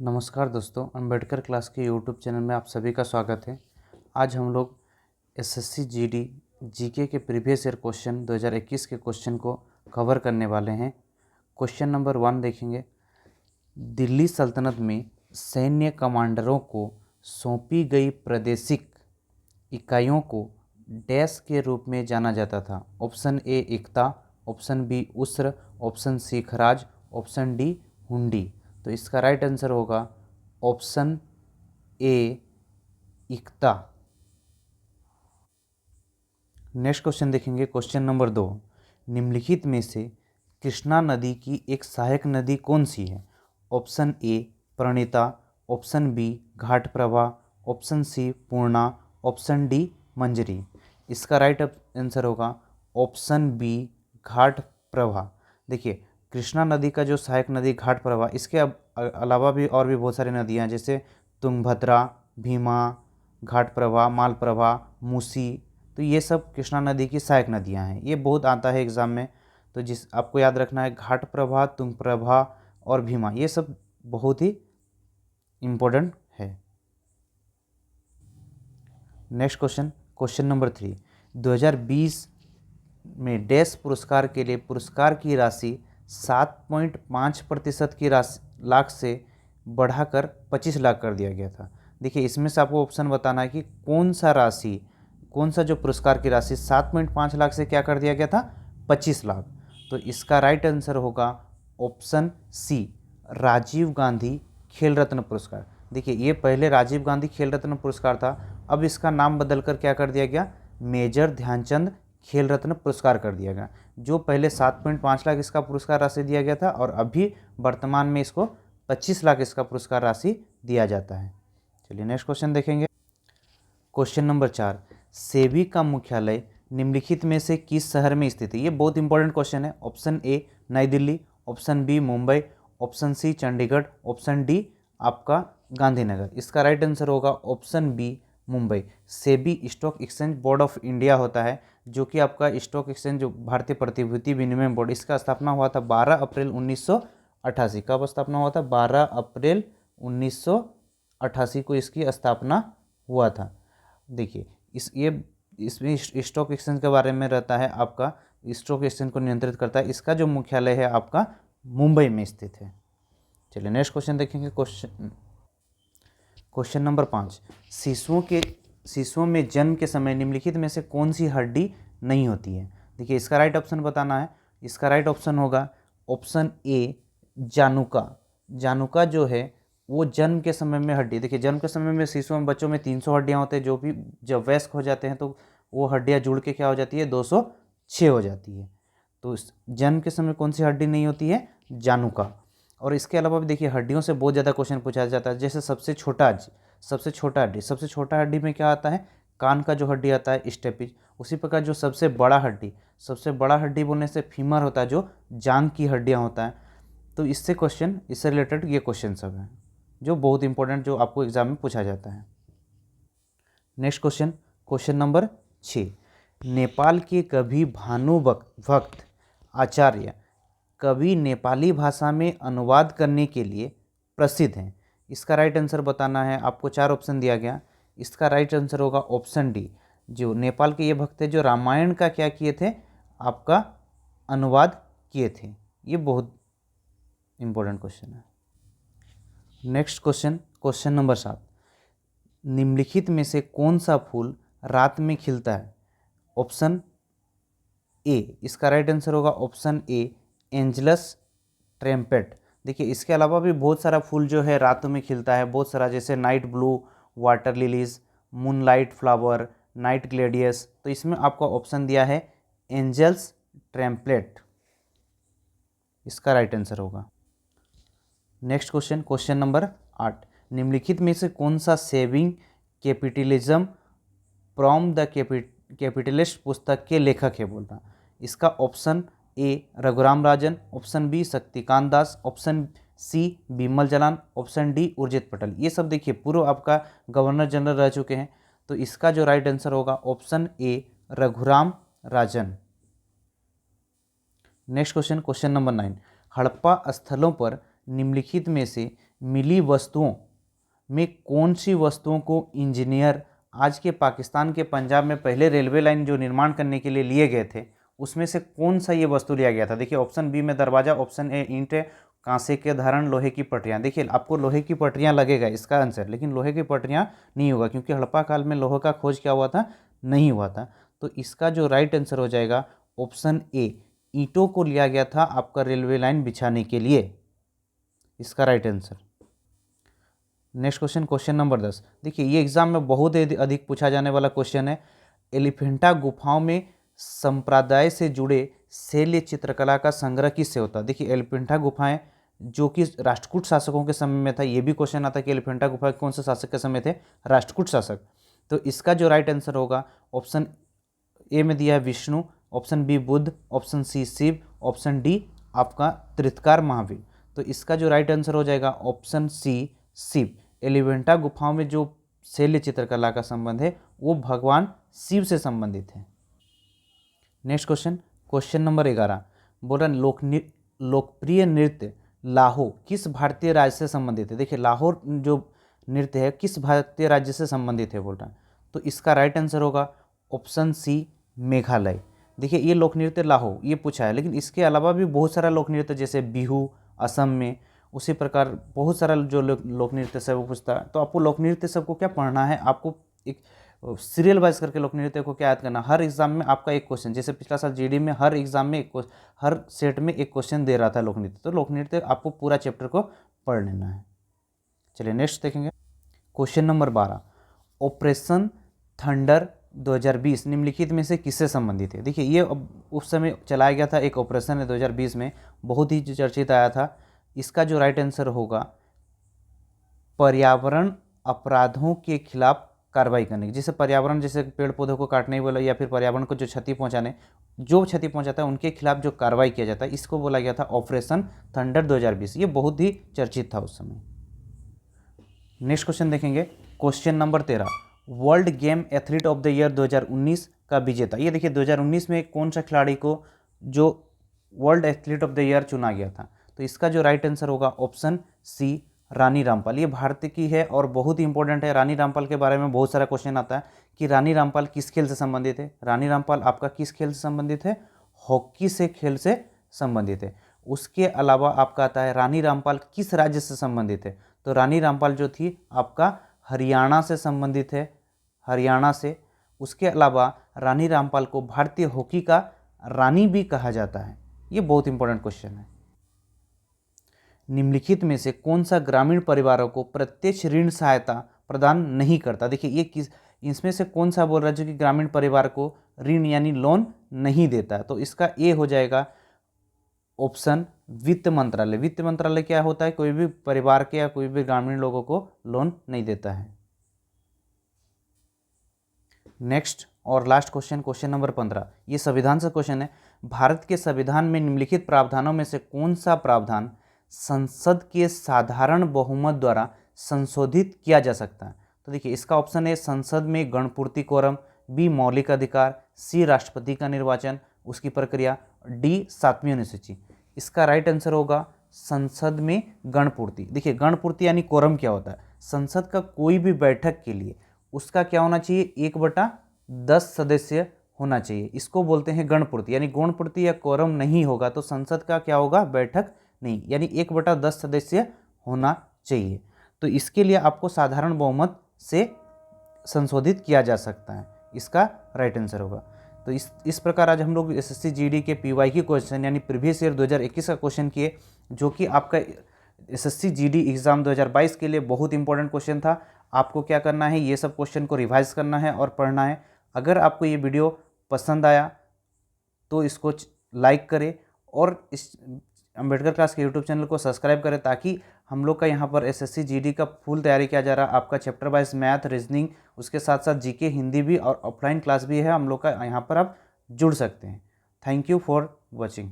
नमस्कार दोस्तों, अंबेडकर क्लास के यूट्यूब चैनल में आप सभी का स्वागत है। आज हम लोग एसएससी जीडी जीके के प्रीवियस ईयर क्वेश्चन 2021 के क्वेश्चन को कवर करने वाले हैं। क्वेश्चन नंबर 1 देखेंगे। दिल्ली सल्तनत में सैन्य कमांडरों को सौंपी गई प्रादेशिक इकाइयों को डैश के रूप में जाना जाता था। ऑप्शन ए एकता, ऑप्शन बी उस्र, ऑप्शन सी खराज, ऑप्शन डी हुंडी। तो इसका राइट आंसर होगा ऑप्शन ए एकता। नेक्स्ट क्वेश्चन देखेंगे। क्वेश्चन नंबर 2, निम्नलिखित में से कृष्णा नदी की एक सहायक नदी कौन सी है? Option A Pranita, option B Ghataprabha, option C Purna, option D Manjari. इसका राइट आंसर होगा ऑप्शन बी घाटप्रभा। देखिए, कृष्णा नदी का जो सहायक नदी घाटप्रभा, इसके अलावा भी और भी बहुत सारी नदियाँ हैं, जैसे तुंगभद्रा, भीमा, घाटप्रभा, मालप्रभा, मूसी। तो ये सब कृष्णा नदी की सहायक नदियाँ हैं। ये बहुत आता है एग्जाम में, तो जिस आपको याद रखना है घाटप्रभा, तुंगप्रभा और भीमा, ये सब बहुत ही इम्पोर्टेंट है। नेक्स्ट क्वेश्चन, क्वेश्चन नंबर 3, 2020 में डैश पुरस्कार के लिए पुरस्कार की राशि 7.5% की लाख से बढ़ाकर 25 लाख कर दिया गया था। देखिए, इसमें से आपको ऑप्शन बताना है कि कौन सा जो पुरस्कार की राशि 7.5 लाख से क्या कर दिया गया था, 25 लाख। तो इसका राइट आंसर होगा ऑप्शन सी राजीव गांधी खेल रत्न पुरस्कार। देखिए, ये पहले राजीव गांधी खेल रत्न पुरस्कार था, अब इसका नाम बदलकर क्या कर दिया गया, मेजर ध्यानचंद खेल रत्न पुरस्कार कर दिया गया। जो पहले 7.5 लाख इसका पुरस्कार राशि दिया गया था और अभी वर्तमान में इसको 25 लाख इसका पुरस्कार राशि दिया जाता है। चलिए नेक्स्ट क्वेश्चन देखेंगे। क्वेश्चन नंबर 4, सेबी का मुख्यालय निम्नलिखित में से किस शहर में स्थित है? ये बहुत इंपॉर्टेंट क्वेश्चन है। Option A New Delhi, option B Mumbai, option C Chandigarh, option D आपका गांधीनगर। इसका राइट आंसर होगा option B Mumbai. SEBI stock exchange board of India होता है, जो कि आपका स्टॉक एक्सचेंज जो भारतीय प्रतिभूति विनिमय बोर्ड, इसका स्थापना हुआ था 12 अप्रैल 1988। कब स्थापना हुआ था? 12 अप्रैल 1988 को इसकी स्थापना हुआ था। देखिए, इसमें स्टॉक एक्सचेंज के बारे में रहता है, आपका स्टॉक एक्सचेंज को नियंत्रित करता है। इसका जो मुख्यालय है आपका मुंबई में स्थित है। चलिए नेक्स्ट क्वेश्चन देखेंगे। क्वेश्चन नंबर 5, शिशुओं में जन्म के समय निम्नलिखित में से कौन सी हड्डी नहीं होती है? देखिए, इसका राइट ऑप्शन बताना है। इसका राइट ऑप्शन होगा ऑप्शन ए जानुका। जानुका जो है वो जन्म के समय में हड्डी, देखिए जन्म के समय में शिशुओं में बच्चों में 300 हड्डियाँ होते हैं, जो भी जब वयस्क हो जाते हैं तो वो हड्डियाँ जुड़ के क्या हो जाती है, 206 हो जाती है। तो जन्म के समय कौन सी हड्डी नहीं होती है? जानुका। और इसके अलावा भी देखिए, हड्डियों से बहुत ज़्यादा क्वेश्चन पूछा जाता है। जैसे सबसे छोटा हड्डी में क्या आता है, कान का जो हड्डी आता है स्टेपिज। उसी प्रकार जो सबसे बड़ा हड्डी बोलने से फीमर होता है, जो जांघ की हड्डियाँ होता है। तो इससे रिलेटेड ये क्वेश्चन सब हैं जो बहुत इंपॉर्टेंट, जो आपको एग्जाम में पूछा जाता है। नेक्स्ट क्वेश्चन नंबर 6, नेपाल के कवि भानुभक्त आचार्य कवि नेपाली भाषा में अनुवाद करने के लिए प्रसिद्ध हैं। इसका राइट आंसर बताना है। आपको 4 ऑप्शन दिया गया। इसका राइट आंसर होगा ऑप्शन डी। जो नेपाल के ये भक्त थे, जो रामायण का क्या किए थे, आपका अनुवाद किए थे। ये बहुत इंपॉर्टेंट क्वेश्चन है। नेक्स्ट क्वेश्चन नंबर 7, निम्नलिखित में से कौन सा फूल रात में खिलता है? ऑप्शन ए, इसका राइट आंसर होगा ऑप्शन ए एंजलस ट्रैम्पेट। देखिए, इसके अलावा भी बहुत सारा फूल जो है रातों में खिलता है, बहुत सारा, जैसे night blue, water lilies, moonlight flower, night gladiolus. तो इसमें आपको ऑप्शन दिया है एंजल्स ट्रैम्पलेट। इसका राइट आंसर होगा। नेक्स्ट क्वेश्चन नंबर 8, निम्नलिखित में से कौन सा saving capitalism from the capitalist पुस्तक के लेखक है बोलता? इसका option A Raghuram Rajan, option B Shaktikanta Das, option C Bimal Jalan, option D Urjit Patel. ये सब देखिए पूर्व आपका गवर्नर जनरल रह चुके हैं। तो इसका जो राइट आंसर होगा option A Raghuram Rajan. Next question number 9, Harappa स्थलों पर निम्नलिखित में से मिली वस्तुओं में कौन सी वस्तुओं को इंजीनियर आज के पाकिस्तान के पंजाब में पहले रेलवे लाइन जो निर्माण करने के लिए लिए गए थे उसमें से कौन सा ये वस्तु लिया गया था? देखिए ऑप्शन बी में दरवाजा, ऑप्शन ए ईंटें, कांसे के धारण, लोहे की पटरियां। देखिए आपको लोहे की पटरियां लगेगा इसका आंसर, लेकिन लोहे की पटरियां नहीं होगा क्योंकि हड़प्पा काल में लोहे का खोज क्या हुआ था? नहीं हुआ था। तो इसका जो राइट आंसर हो जाएगा ऑप्शन ए, ईंटों को लिया गया था आपका रेलवे लाइन बिछाने के लिए, इसका right answer. Next question, question number 10। देखिए ये एग्जाम में बहुत अधिक पूछा जाने वाला क्वेश्चन है। एलिफेंटा गुफाओं में संप्रदाय से जुड़े शैल्य चित्रकला का संग्रह किससे होता है? देखिए एलिफेंटा गुफाएं जो कि राष्ट्रकूट शासकों के समय में था, ये भी क्वेश्चन आता है कि एलिफेंटा गुफा कौन से शासक के समय थे? राष्ट्रकूट शासक। तो इसका जो राइट आंसर होगा ऑप्शन ए में दिया है Vishnu, option B Buddha, option C Shiva, option D आपका तीर्थकार महावीर। तो इसका जो राइट आंसर हो जाएगा ऑप्शन सी शिव। एलिफेंटा गुफाओं में जो शैल्य चित्रकला का संबंध है वो भगवान शिव से संबंधित है। नेक्स्ट क्वेश्चन, क्वेश्चन नंबर 11 बोल रहा लोकप्रिय नृत्य लाहो किस भारतीय राज्य से संबंधित है? देखिए लाहौर जो नृत्य है किस भारतीय राज्य से संबंधित है बोल रहा है। तो इसका राइट आंसर होगा ऑप्शन सी मेघालय। देखिए ये लोक नृत्य लाहो ये पूछा है, लेकिन इसके अलावा भी बहुत सारा लोक नृत्य जैसे बिहू असम में, उसी प्रकार बहुत सारा जो लोक नृत्य सब वो पूछता है। तो आपको लोक नृत्य सबको क्या पढ़ना है, आपको एक सीरियल वाइज करके लोक नृत्य को क्या याद करना। हर एग्जाम में आपका एक क्वेश्चन, जैसे पिछला साल जीडी में हर एग्जाम में हर सेट में एक क्वेश्चन दे रहा था लोक नृत्य, तो लोक नृत्य आपको पूरा चैप्टर को पढ़ लेना है। चलिए नेक्स्ट देखेंगे, क्वेश्चन नंबर 12 ऑपरेशन थंडर 2020 निम्नलिखित में से किससे संबंधित है? देखिए ये उस समय चलाया गया था एक ऑपरेशन है 2020 में, बहुत ही चर्चित आया था। इसका जो राइट आंसर होगा पर्यावरण अपराधों के खिलाफ कार्रवाई करने की, जैसे पर्यावरण जैसे पेड़ पौधों को काटने वाला या फिर पर्यावरण को जो क्षति पहुंचाता है उनके खिलाफ जो कार्रवाई किया जाता है, इसको बोला गया था ऑपरेशन थंडर 2020। ये बहुत ही चर्चित था उस समय। नेक्स्ट क्वेश्चन देखेंगे, question number 13 world game athlete of the year 2019 का विजेता। ये देखिए 2019 में कौन सा खिलाड़ी को जो world athlete of the year चुना गया था? तो इसका जो राइट आंसर होगा ऑप्शन सी रानी रामपाल। ये भारत की है और बहुत ही इंपॉर्टेंट है। रानी रामपाल के बारे में बहुत सारा क्वेश्चन आता है कि रानी रामपाल किस खेल से संबंधित है। रानी रामपाल आपका किस खेल से संबंधित है? हॉकी से खेल से संबंधित है। उसके अलावा आपका आता है रानी रामपाल किस राज्य से संबंधित है? तो रानी रामपाल जो थी आपका हरियाणा से संबंधित है, हरियाणा से। उसके अलावा रानी रामपाल को भारतीय हॉकी का रानी भी कहा जाता है। ये बहुत इंपॉर्टेंट क्वेश्चन है। निम्नलिखित में से कौन सा ग्रामीण परिवारों को प्रत्यक्ष ऋण सहायता प्रदान नहीं करता? देखिए ये इसमें से कौन सा बोल रहा है जो कि ग्रामीण परिवार को ऋण यानी लोन नहीं देता है? तो इसका ए हो जाएगा ऑप्शन वित्त मंत्रालय। वित्त मंत्रालय क्या होता है? कोई भी परिवार के या कोई भी ग्रामीण लोगों को लोन नहीं देता है। नेक्स्ट और लास्ट क्वेश्चन, क्वेश्चन नंबर 15, ये संविधान से क्वेश्चन है। भारत के संविधान में निम्नलिखित प्रावधानों में से कौन सा प्रावधान संसद के साधारण बहुमत द्वारा संशोधित किया जा सकता है? तो देखिए इसका ऑप्शन है संसद में गणपूर्ति कोरम, बी मौलिक अधिकार, सी राष्ट्रपति का निर्वाचन उसकी प्रक्रिया, डी 7वीं अनुसूची। इसका राइट आंसर होगा संसद में गणपूर्ति। देखिए गणपूर्ति यानी कोरम क्या होता है? संसद का कोई भी बैठक के लिए उसका क्या होना चाहिए? 1/10 सदस्य होना चाहिए। इसको बोलते हैं गणपूर्ति। यानी गणपूर्ति या कोरम नहीं होगा तो संसद का क्या होगा? बैठक नहीं, यानी 1/10 सदस्य होना चाहिए। तो इसके लिए आपको साधारण बहुमत से संशोधित किया जा सकता है, इसका राइट आंसर होगा। तो इस प्रकार आज हम लोग एसएससी जीडी के पीवाईक्यू क्वेश्चन यानी प्रीवियस ईयर 2021 का क्वेश्चन किए, जो कि आपका एसएससी जीडी एग्जाम 2022 के लिए बहुत इंपॉर्टेंट क्वेश्चन था। आपको क्या करना है? ये सब क्वेश्चन को रिवाइज करना है और पढ़ना है। अगर आपको ये वीडियो पसंद आया तो इसको लाइक करें और इस अंबेडकर क्लास के यूट्यूब चैनल को सब्सक्राइब करें, ताकि हम लोग का यहाँ पर एसएससी जीडी का फुल तैयारी किया जा रहा है। आपका चैप्टर वाइज मैथ, रीजनिंग, उसके साथ साथ जीके, हिंदी भी और ऑफलाइन क्लास भी है हम लोग का, यहाँ पर आप जुड़ सकते हैं। Thank you for watching.